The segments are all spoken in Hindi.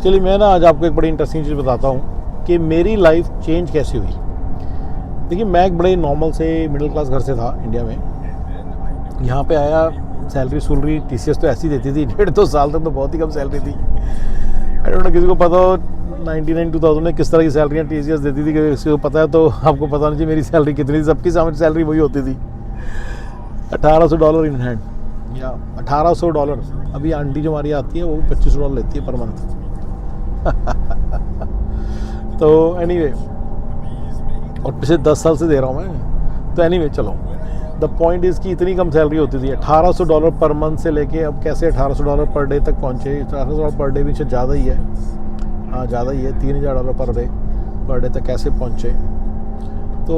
चलिए मैं ना आज आपको एक बड़ी इंटरेस्टिंग चीज़ बताता हूँ कि मेरी लाइफ चेंज कैसे हुई। देखिए मैं एक बड़े नॉर्मल से मिडिल क्लास घर से था इंडिया में। यहाँ पे आया, सैलरी TCS तो ऐसी देती थी, 1.5-2 साल तक तो बहुत ही कम सैलरी थी। आई डोंट नो किसी को पता हो 99-2000 में किस तरह की सैलरियाँ TCS देती थी, किसी को पता है तो आपको पता नहीं चाहिए मेरी सैलरी कितनी थी। सबकी सैलरी वही होती थी, $1800 इन हैंड या $1800। अभी आंटी जो हमारी आती है वो $2500 लेती है पर मंथ। तो एनीवे, और पिछले 10 साल से दे रहा हूँ मैं। तो एनीवे चलो, द पॉइंट इज़ कि इतनी कम सैलरी होती थी, $1800 पर मंथ से लेके अब कैसे $1800 पर डे तक पहुँचे। $1800 पर डे भी ज़्यादा ही है, हाँ ज़्यादा ही है, $3000 पर डे तक कैसे पहुँचे। तो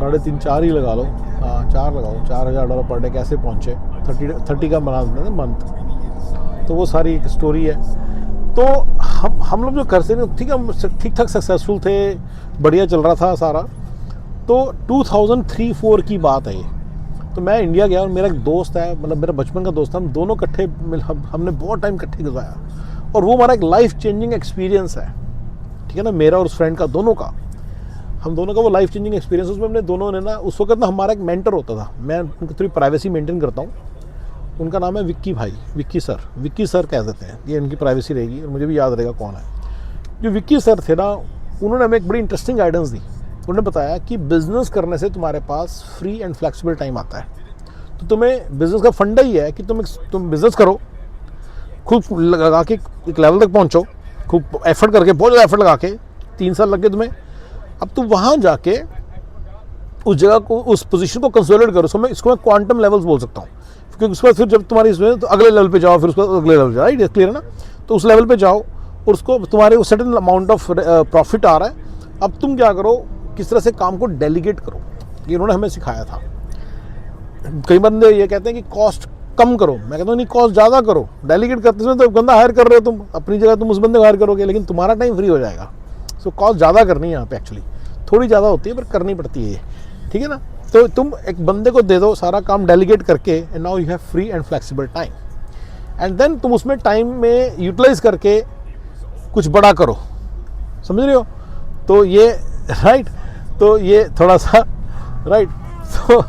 3.5-4 ही लगा लो, हाँ 4 लगाओ, $4000 पर डे कैसे पहुँचे। 30 का बना देते हैं मंथ। तो वो सारी एक स्टोरी है। तो हम लोग जो करते थे ठीक है, ठीक ठाक सक्सेसफुल थे, बढ़िया चल रहा था सारा। तो 2003-4 की बात है ये। तो मैं इंडिया गया और मेरा एक दोस्त है, मतलब मेरा बचपन का दोस्त था, हम दोनों इकट्ठे हमने बहुत टाइम इकट्ठे गुजारा और वो हमारा एक लाइफ चेंजिंग एक्सपीरियंस है, ठीक है ना, मेरा और उस फ्रेंड का, दोनों का, हम दोनों का वो लाइफ चेंजिंग एक्सपीरियंस। उसमें हमने दोनों ने ना, उस वक्त ना हमारा एक मेंटर होता था, मैं उनकी थोड़ी प्राइवेसी मेंटेन करता हूँ। उनका नाम है विक्की भाई, विक्की सर कह देते हैं, ये इनकी प्राइवेसी रहेगी और मुझे भी याद रहेगा कौन है। जो विक्की सर थे ना, उन्होंने हमें एक बड़ी इंटरेस्टिंग गाइडेंस दी। उन्होंने बताया कि बिज़नेस करने से तुम्हारे पास फ्री एंड फ्लेक्सिबल टाइम आता है। तो तुम्हें बिज़नेस का फंडा ही है कि तुम बिज़नेस करो, खूब लगा के एक लेवल तक पहुँचो, खूब एफर्ट करके, बहुत ज़्यादा एफर्ट लगा के, 3 साल लग गए तुम्हें। अब तुम वहाँ जाके उस जगह को, उस पोजीशन को कंसोलिडेट करो। इसको मैं क्वांटम लेवल्स बोल सकता हूँ, क्योंकि उसके बाद फिर जब तुम्हारी इसमें तो अगले लेवल पे जाओ, फिर उसके बाद अगले लेवल जाओ, राइट, क्लियर है ना। तो उस लेवल पे जाओ और उसको तुम्हारे सर्टेन अमाउंट ऑफ प्रॉफिट आ रहा है। अब तुम क्या करो, किस तरह से काम को डेलीगेट करो, ये उन्होंने हमें सिखाया था। कई बंदे ये कहते हैं कि कॉस्ट कम करो, मैं कहता हूँ नहीं, कॉस्ट ज़्यादा करो। डेलीगेट करते समय तो बंदा हायर कर रहे हो तुम, अपनी जगह तुम उस बंदे को हायर करोगे, लेकिन तुम्हारा टाइम फ्री हो जाएगा। सो कॉस्ट ज़्यादा करनी है यहाँ पे, एक्चुअली थोड़ी ज़्यादा होती है पर करनी पड़ती है ये, ठीक है ना। तो तुम एक बंदे को दे दो सारा काम डेलीगेट करके, and now you have free and flexible time, and then तुम उसमें टाइम में यूटिलाइज करके कुछ बड़ा करो, समझ रहे हो। तो ये राइट, तो ये थोड़ा सा राइट, तो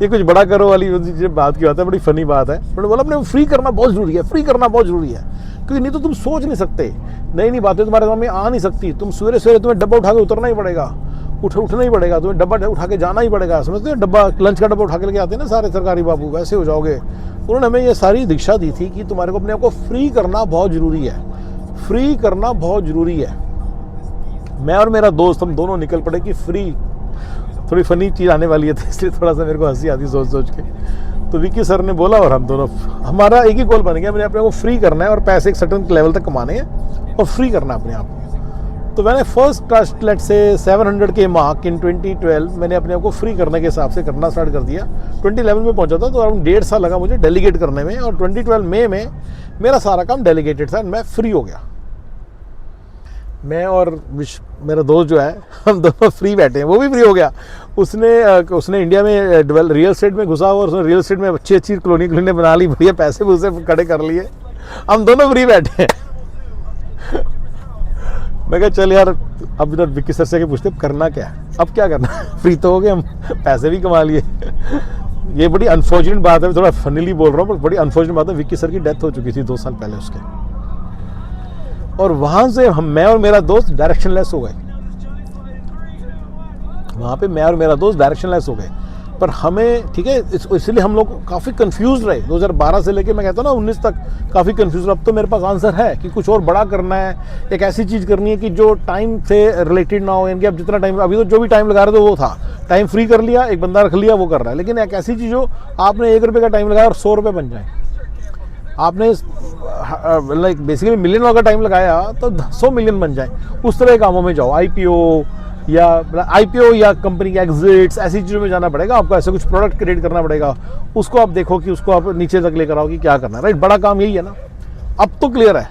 ये कुछ बड़ा करो वाली बात की बात है, बड़ी फनी बात है। मैंने बोला अपने फ्री करना बहुत ज़रूरी है, फ्री करना बहुत ज़रूरी है, क्योंकि नहीं तो तुम सोच नहीं सकते, नई बातें तुम्हारे सामने आ नहीं सकती। तुम सवेरे तुम्हें डब्बा उठा के उतरना ही पड़ेगा, उठना ही पड़ेगा, तुम्हें डब्बा उठा के जाना ही पड़ेगा, समझते हो। डब्बा, लंच का डब्बा उठा के लेके आते हैं ना सारे सरकारी बाबू, वैसे हो जाओगे। उन्होंने हमें ये सारी दीक्षा दी थी कि तुम्हारे को अपने आप को फ्री करना बहुत ज़रूरी है, फ्री करना बहुत ज़रूरी है। मैं और मेरा दोस्त हम दोनों निकल पड़े कि फ्री, थोड़ी फनी चीज़ आने वाली है तो इसलिए थोड़ा सा मेरे को हंसी आती सोच के। तो विक्की सर ने बोला और हम दोनों, हमारा एक ही गोल बन गया, मैंने अपने को फ्री करना है और पैसे एक सर्टेन लेवल तक कमाने हैं और फ्री करना है अपने आप को। तो मैंने फर्स्ट ट्रस्ट लेट से 700 के मार्क इन 2012 मैंने अपने आप को फ्री करने के हिसाब से करना स्टार्ट कर दिया। 2011 में पहुंचा था, तो अराउंड 1.5 साल लगा मुझे डेलीगेट करने में, और 2012 मई में मेरा सारा काम डेलीगेटेड था, मैं फ्री हो गया। मैं और मेरा दोस्त जो है, हम दोनों फ्री बैठे हैं, वो भी फ्री हो गया। उसने इंडिया में रियल एस्टेट में घुसा हुआ और उसने रियल एस्टेट में अच्छी कॉलोनी बना ली, बढ़िया पैसे भी उसे खड़े कर लिए, हम दोनों फ्री बैठे हैं। मैं कहा चल यार, अब इधर विक्की सर से पूछते करना क्या है, अब क्या करना है, फ्री तो हो गए हम, पैसे भी कमा लिए। ये बड़ी अनफॉर्चुनेट बात है, थोड़ा फनीली बोल रहा हूँ, पर बड़ी अनफॉर्चुनेट बात है। विक्की सर की डेथ हो चुकी थी 2 साल पहले उसके, और वहां से मैं और मेरा दोस्त डायरेक्शनलेस हो गए। वहां पे मैं और मेरा दोस्त डायरेक्शनलेस हो गए, पर हमें ठीक है, इसलिए हम लोग काफ़ी कंफ्यूज रहे 2012 से लेके, मैं कहता हूँ ना 19 तक काफ़ी कंफ्यूज। अब तो मेरे पास आंसर है कि कुछ और बड़ा करना है, एक ऐसी चीज़ करनी है कि जो टाइम से रिलेटेड ना हो, यानी कि अब जितना टाइम, अभी तो जो भी टाइम लगा रहे थे वो था, टाइम फ्री कर लिया, एक बंदा रख लिया, वो कर रहा है। लेकिन एक ऐसी चीज़ हो, आपने 1 रुपये का टाइम लगाया और 100 रुपये बन जाए। आपने लाइक बेसिकली $1 मिलियन का टाइम लगाया तो 100 मिलियन बन जाए, उस तरह के कामों में जाओ। आईपीओ या कंपनी के एग्जिट्स, ऐसी चीज़ों में जाना पड़ेगा आपको। ऐसे कुछ प्रोडक्ट क्रिएट करना पड़ेगा, उसको आप देखो कि उसको आप नीचे तक लेकर आओ कि क्या करना है, राइट। बड़ा काम यही है ना। अब तो क्लियर है,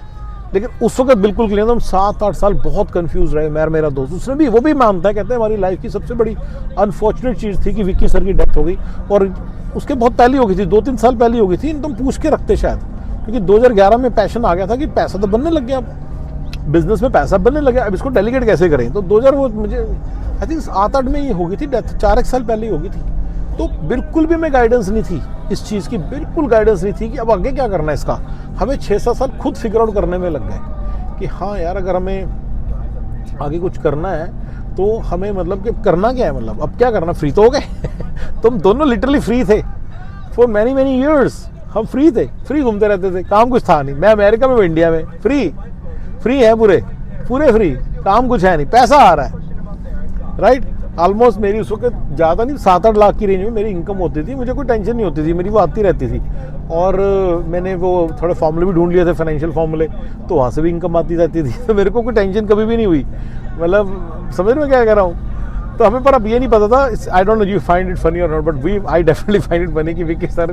लेकिन उस वक्त बिल्कुल क्लियर था। हम 7-8 साल बहुत कंफ्यूज रहे, मैं और मेरा दोस्त। उसने भी, वो भी मानता है, कहते हैं हमारी लाइफ की सबसे बड़ी अनफॉर्चुनेट चीज़ थी कि विक्की सर की डेथ हो गई, और उसके बहुत पहले हो गई थी, 2-3 साल पहले हो गई थी। तुम पूछ के रखते शायद, क्योंकि 2011 में पैशन आ गया था कि पैसा तो बनने लग गया, अब बिजनेस में पैसा बनने लग गया, अब इसको डेलीगेट कैसे करें। तो 2000 वो मुझे आई थिंक 7-8 में ये हो गई थी डेथ, 4 साल पहले ही हो गई थी। तो बिल्कुल भी मैं गाइडेंस नहीं थी इस चीज़ की, बिल्कुल गाइडेंस नहीं थी कि अब आगे क्या करना है इसका। हमें 6-7 साल खुद फिगर आउट करने में लग गए कि हाँ यार अगर हमें आगे कुछ करना है तो हमें मतलब कि करना क्या है, मतलब अब क्या करना, फ्री तो हो गए तुम दोनों लिटरली फ्री थे फॉर मैनी मैनी ईयर्स। हम फ्री थे, फ्री घूमते रहते थे, काम कुछ था नहीं। मैं अमेरिका में, वो इंडिया में, फ्री है, पूरे फ्री, काम कुछ है नहीं, पैसा आ रहा है, राइट। ऑलमोस्ट मेरी उस वक्त ज़्यादा नहीं 7-8 लाख की रेंज में मेरी इनकम होती थी, मुझे कोई टेंशन नहीं होती थी, मेरी वो आती रहती थी। और मैंने वो थोड़े फॉर्मूले भी ढूंढ लिए थे, फाइनेंशियल फॉर्मूले, तो वहाँ से भी इनकम आती रहती थी। तो मेरे को कोई टेंशन कभी भी नहीं हुई, मतलब समझ में क्या कह रहा हूँ। तो हमें पर अब ये नहीं पता था, I don't know you find it funny or not, but I definitely find it funny कि विक्की सर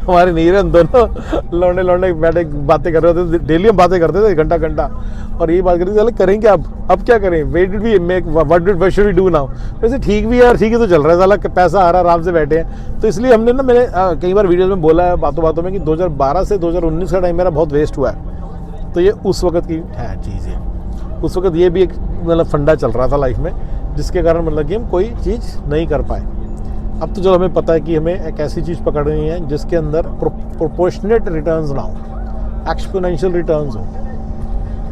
हमारे नहीं रहे, दोनों लौंडे बैठे बातें कर रहे होते थे, डेली हम बातें करते थे घंटा, और यही बात करते थे चले करें क्या, अब क्या करें, wait did we make, what should we do now. वैसे ठीक भी है यार, ठीक है तो चल रहा है, साला पैसा आ रहा है, आराम से बैठे हैं। तो इसलिए हमने ना, मैंने कई बार वीडियोज़ में बोला है बातों में कि 2012 से 2019 का टाइम मेरा बहुत वेस्ट हुआ है। तो ये उस वक्त की चीज़ है, उस वक्त ये भी एक मतलब फंडा चल रहा था लाइफ में, जिसके कारण मतलब कि हम कोई चीज़ नहीं कर पाए। अब तो चलो हमें पता है कि हमें एक ऐसी चीज़ पकड़नी है जिसके अंदर प्रोपोर्शनेट रिटर्न्स ना हो, एक्सपोनेंशियल रिटर्न्स हो।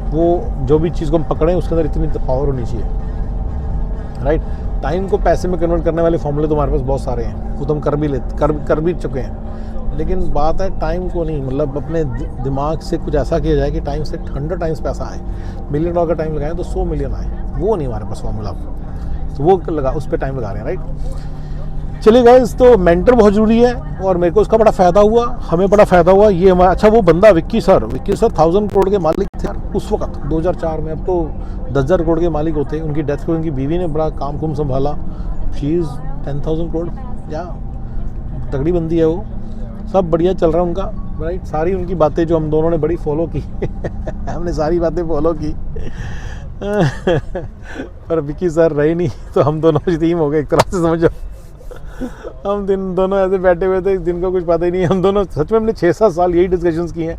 वो जो भी चीज़ को हम पकड़ें उसके अंदर इतनी पावर होनी चाहिए, राइट। टाइम को पैसे में कन्वर्ट करने वाले फॉर्मूले तो हमारे पास बहुत सारे हैं, वो तो हम कर भी चुके हैं। लेकिन बात है टाइम को नहीं, मतलब अपने दिमाग से कुछ ऐसा किया जाए कि टाइम से 100 टाइम्स पैसा आए। $1 मिलियन का टाइम लगाएं तो 100 मिलियन आए, वो नहीं हमारे पास फॉर्मूला, तो वो लगा, उस पर टाइम लगा रहे हैं, राइट। चलिए गाइस, तो मेंटर बहुत ज़रूरी है और मेरे को उसका बड़ा फ़ायदा हुआ, हमें बड़ा फ़ायदा हुआ। ये हमारा अच्छा वो बंदा विक्की सर 1000 करोड़ के मालिक थे उस वक्त 2004 में, अब तो 10,000 करोड़ के मालिक होते हैं। उनकी डेथ को उनकी बीवी ने बड़ा काम कुम संभाला, शी इज़ 10,000 करोड़, या तगड़ी बंदी है वो, सब बढ़िया चल रहा है उनका, राइट। सारी उनकी बातें जो हम दोनों ने बड़ी फॉलो की हमने सारी बातें फॉलो की पर विक्की सर रहे नहीं, तो हम दोनों टीम हो गए एक तरह से, समझो। हम दोनों ऐसे बैठे हुए थे, जिनको कुछ पता ही नहीं। हम दोनों सच में हमने 6-7 साल यही डिस्कशंस किए हैं।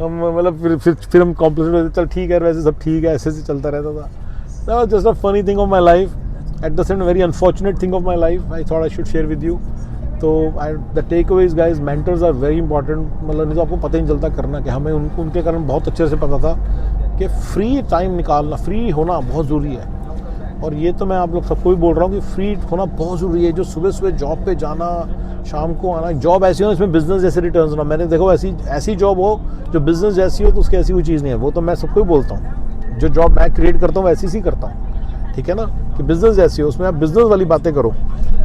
हम मतलब फिर हम कॉम्प्लीट होते, चल ठीक है, वैसे सब ठीक है, ऐसे से चलता रहता था। That was just a funny thing of my life, at the same very unfortunate thing of my life, I thought I should share with you. तो the takeaways guys, mentors are very important. मतलब नहीं तो आपको पता ही नहीं चलता करना क्या। हमें उनके कारण बहुत अच्छे से पता था कि फ्री टाइम निकालना, फ्री होना बहुत ज़रूरी है। और ये तो मैं आप लोग सबको भी बोल रहा हूँ कि फ्री होना बहुत ज़रूरी है। जो सुबह जॉब पे जाना, शाम को आना, जॉब ऐसी हो इसमें बिजनेस जैसे रिटर्न्स ना। मैंने देखो ऐसी जॉब हो जो बिजनेस जैसी हो, तो उसकी ऐसी कोई चीज़ नहीं है। वो तो मैं सबको ही बोलता हूँ, जो जॉब मैं क्रिएट करता हूँ वैसी सी करता हूँ, ठीक है ना, कि बिजनेस जैसी हो, उसमें आप बिजनेस वाली बातें करो,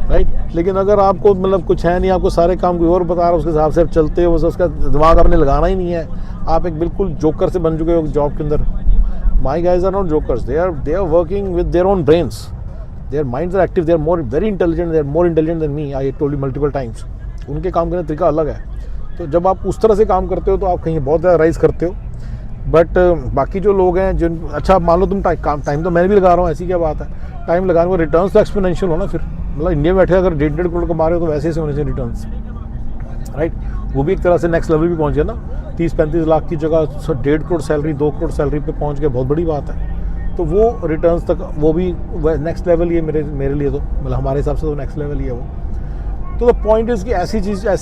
राइट। लेकिन अगर आपको मतलब कुछ है नहीं, आपको सारे काम कोई और बता रहा है, उसके हिसाब से आप चलते हो, उसका दिमाग आपने लगाना ही नहीं है, आप एक बिल्कुल जोकर से बन चुके हो जॉब के अंदर। My guys are not jokers. They are working with their own brains. Their minds are active. They are very intelligent. They are more intelligent than me. I told you multiple times. उनके काम करने का तरीका अलग है। तो जब आप उस तरह से काम करते हो तो आप कहीं बहुत ज़्यादा राइज करते हो। बट बाकी जो लोग हैं जिन, अच्छा मान लो तुम टाइम तो मैं भी लगा रहा हूँ, ऐसी क्या बात है। टाइम लगाने को रिटर्न्स तो एक्सपोनेंशियल हो ना। फिर मतलब इंडिया में बैठे अगर 1.5 करोड़ कमा रहे हो तो वैसे ऐसे होने चाहिए रिटर्न्स, राइट। वो भी एक तरह से नेक्स्ट लेवल भी पहुँच गया ना। 30-35 लाख की जगह 1.5 करोड़ सैलरी, 2 करोड़ सैलरी पे पहुंच गए, बहुत बड़ी बात है। तो वो रिटर्न्स तक, वो भी नेक्स्ट लेवल ही है मेरे लिए, तो मतलब हमारे हिसाब से तो नेक्स्ट लेवल ही है वो। तो द पॉइंट इज़ कि ऐसी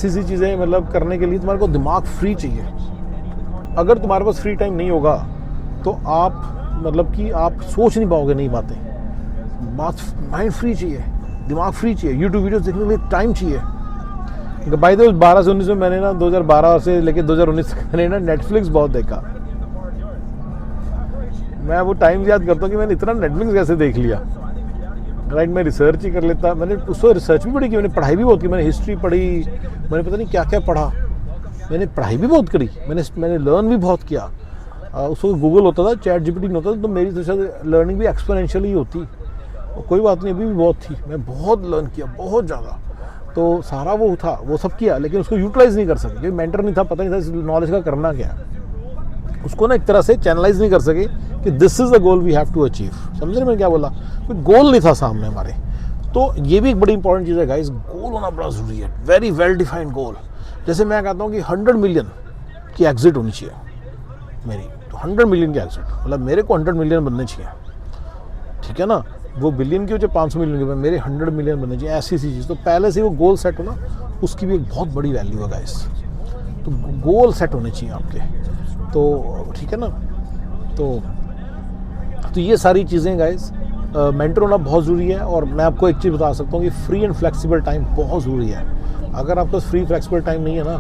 सी चीज़ें मतलब करने के लिए तुम्हारे को दिमाग फ्री चाहिए। अगर तुम्हारे पास फ्री टाइम नहीं होगा तो आप मतलब कि आप सोच नहीं पाओगे नई बातें। माइंड फ्री चाहिए, दिमाग फ्री चाहिए, यूट्यूब वीडियोज़ देखने के लिए टाइम चाहिए। भाई तो 12 से 19 में मैंने ना 2012 से लेके 2019 तक मैंने ना नेटफ्लिक्स बहुत देखा। मैं वो टाइम याद करता हूँ कि मैंने इतना नेटफ्लिक्स कैसे देख लिया, राइट। मैं रिसर्च ही कर लेता, मैंने उसको रिसर्च भी बड़ी की, मैंने पढ़ाई भी बहुत की, मैंने हिस्ट्री पढ़ी, मैंने पता नहीं क्या क्या पढ़ा, मैंने पढ़ाई भी बहुत करी, मैंने लर्न भी बहुत किया। उसको गूगल होता था, चैट जीपीटी नहीं होता था, तो मेरी तो शायद लर्निंग भी एक्सपोनेंशियल ही होती। और कोई बात नहीं, अभी भी बहुत थी, मैं बहुत लर्न किया, बहुत ज़्यादा। तो सारा वो था, वो सब किया, लेकिन उसको यूटिलाइज नहीं कर सके क्योंकि मेंटर नहीं था, पता नहीं था इस नॉलेज का करना क्या। उसको ना एक तरह से चैनलाइज नहीं कर सके कि this is the goal we have to achieve. समझ रहे मैं क्या बोला, कोई गोल नहीं था सामने हमारे। तो ये भी एक बड़ी इंपॉर्टेंट चीज़ है गाइस, गोल होना बड़ा ज़रूरी है, वेरी वेल डिफाइंड गोल। जैसे मैं कहता हूँ कि 100 मिलियन की एग्ज़िट होनी चाहिए मेरी, तो 100 मिलियन की एग्ज़िट, मतलब मेरे को 100 मिलियन बनने चाहिए, ठीक है ना। वो बिलियन की हो चाहे 500 मिलियन की, मेरे 100 मिलियन बनने चाहिए, ऐसी सी चीज़। तो पहले से वो गोल सेट हो ना, उसकी भी एक बहुत बड़ी वैल्यू है गाइस। तो गोल सेट होने चाहिए आपके, तो ठीक है ना। तो ये सारी चीज़ें गाइस, मेंटर होना बहुत ज़रूरी है। और मैं आपको एक चीज़ बता सकता हूँ कि फ्री एंड फ्लेक्सिबल टाइम बहुत ज़रूरी है। अगर आपके पास फ्री फ्लेक्सिबल टाइम नहीं है ना,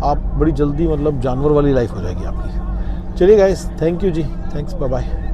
आप बड़ी जल्दी मतलब जानवर वाली लाइफ हो जाएगी आपकी। चलिए guys, thank you ji, thanks, bye bye.